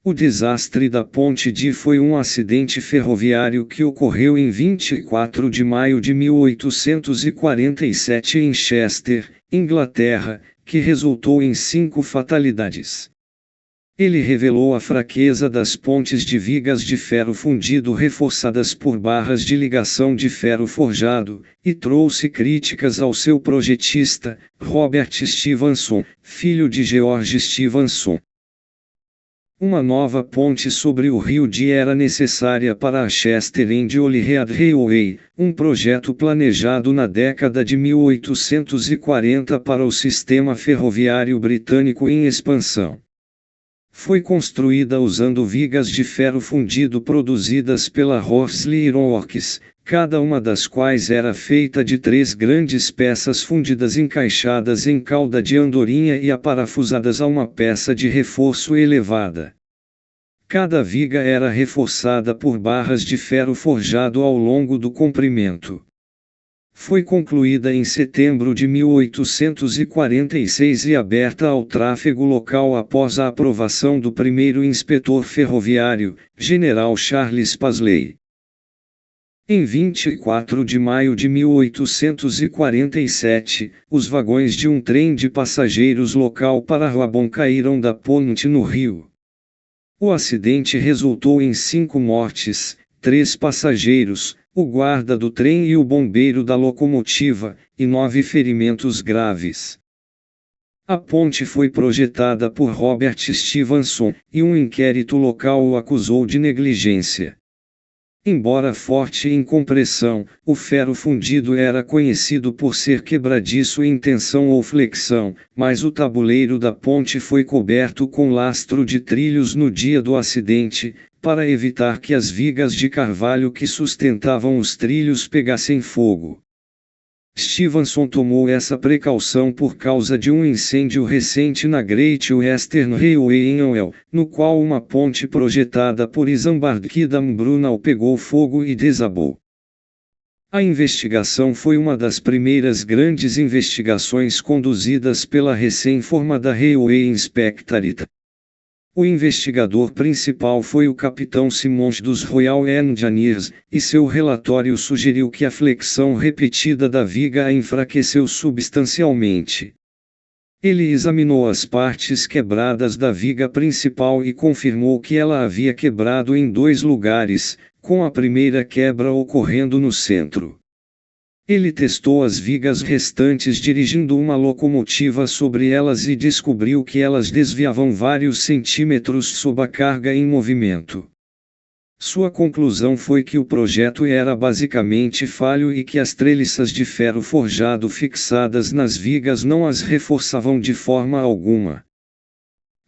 O desastre da Ponte D foi um acidente ferroviário que ocorreu em 24 de maio de 1847 em Chester, Inglaterra, que resultou em 5 fatalidades. Ele revelou a fraqueza das pontes de vigas de ferro fundido reforçadas por barras de ligação de ferro forjado, e trouxe críticas ao seu projetista, Robert Stephenson, filho de George Stephenson. Uma nova ponte sobre o rio Dee era necessária para a Chester and Holyhead Railway, um projeto planejado na década de 1840 para o sistema ferroviário britânico em expansão. Foi construída usando vigas de ferro fundido produzidas pela Horsley Iron Works, cada uma das quais era feita de 3 grandes peças fundidas encaixadas em cauda de andorinha e aparafusadas a uma peça de reforço elevada. Cada viga era reforçada por barras de ferro forjado ao longo do comprimento. Foi concluída em setembro de 1846 e aberta ao tráfego local após a aprovação do primeiro inspetor ferroviário, General Charles Pasley. Em 24 de maio de 1847, os vagões de um trem de passageiros local para Ruabon caíram da ponte no rio. O acidente resultou em 5 mortes, 3 passageiros, o guarda do trem e o bombeiro da locomotiva, e 9 ferimentos graves. A ponte foi projetada por Robert Stephenson, e um inquérito local o acusou de negligência. Embora forte em compressão, o ferro fundido era conhecido por ser quebradiço em tensão ou flexão, mas o tabuleiro da ponte foi coberto com lastro de trilhos no dia do acidente, para evitar que as vigas de carvalho que sustentavam os trilhos pegassem fogo. Stephenson tomou essa precaução por causa de um incêndio recente na Great Western Railway em Owell, no qual uma ponte projetada por Isambard Kidam Brunel pegou fogo e desabou. A investigação foi uma das primeiras grandes investigações conduzidas pela recém-formada Railway Inspectorate. O investigador principal foi o capitão Simmons dos Royal Engineers, e seu relatório sugeriu que a flexão repetida da viga a enfraqueceu substancialmente. Ele examinou as partes quebradas da viga principal e confirmou que ela havia quebrado em 2 lugares, com a primeira quebra ocorrendo no centro. Ele testou as vigas restantes dirigindo uma locomotiva sobre elas e descobriu que elas desviavam vários centímetros sob a carga em movimento. Sua conclusão foi que o projeto era basicamente falho e que as treliças de ferro forjado fixadas nas vigas não as reforçavam de forma alguma.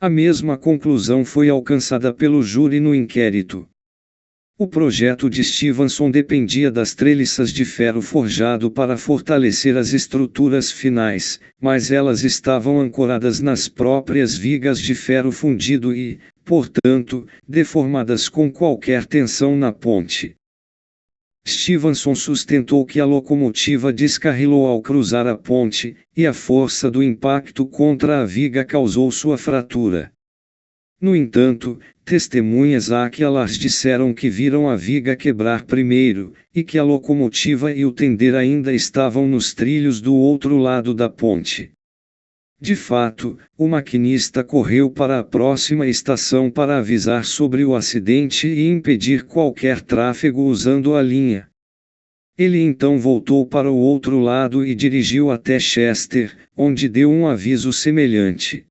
A mesma conclusão foi alcançada pelo júri no inquérito. O projeto de Stephenson dependia das treliças de ferro forjado para fortalecer as estruturas finais, mas elas estavam ancoradas nas próprias vigas de ferro fundido e, portanto, deformadas com qualquer tensão na ponte. Stephenson sustentou que a locomotiva descarrilou ao cruzar a ponte, e a força do impacto contra a viga causou sua fratura. No entanto, testemunhas aquelas disseram que viram a viga quebrar primeiro, e que a locomotiva e o tender ainda estavam nos trilhos do outro lado da ponte. De fato, o maquinista correu para a próxima estação para avisar sobre o acidente e impedir qualquer tráfego usando a linha. Ele então voltou para o outro lado e dirigiu até Chester, onde deu um aviso semelhante.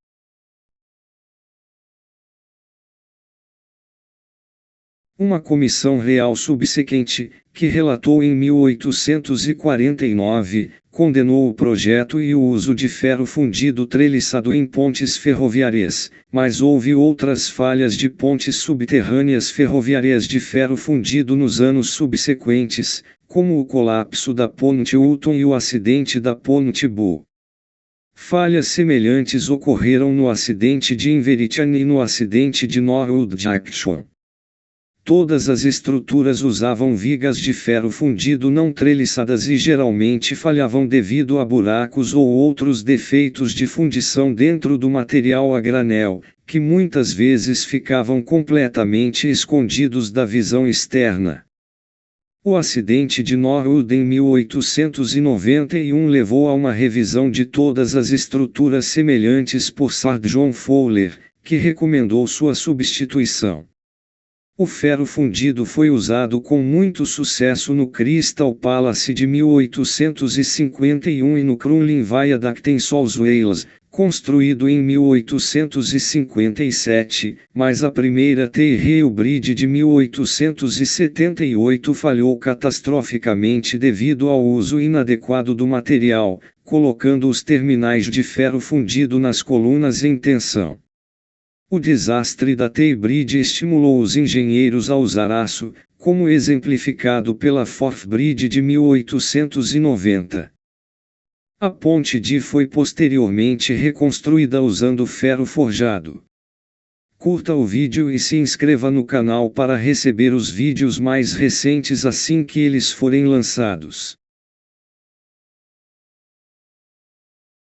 Uma comissão real subsequente, que relatou em 1849, condenou o projeto e o uso de ferro fundido treliçado em pontes ferroviárias, mas houve outras falhas de pontes subterrâneas ferroviárias de ferro fundido nos anos subsequentes, como o colapso da ponte Hutton e o acidente da ponte Bull. Falhas semelhantes ocorreram no acidente de Inveritian e no acidente de Norwood Junction. Todas as estruturas usavam vigas de ferro fundido não treliçadas e geralmente falhavam devido a buracos ou outros defeitos de fundição dentro do material a granel, que muitas vezes ficavam completamente escondidos da visão externa. O acidente de Norwood em 1891 levou a uma revisão de todas as estruturas semelhantes por Sir John Fowler, que recomendou sua substituição. O ferro fundido foi usado com muito sucesso no Crystal Palace de 1851 e no Crumlin Viaduct em South Wales, construído em 1857, mas a primeira T-Rail Bridge de 1878 falhou catastroficamente devido ao uso inadequado do material, colocando os terminais de ferro fundido nas colunas em tensão. O desastre da T-Bridge estimulou os engenheiros a usar aço, como exemplificado pela Forth Bridge de 1890. A ponte Dee foi posteriormente reconstruída usando ferro forjado. Curta o vídeo e se inscreva no canal para receber os vídeos mais recentes assim que eles forem lançados.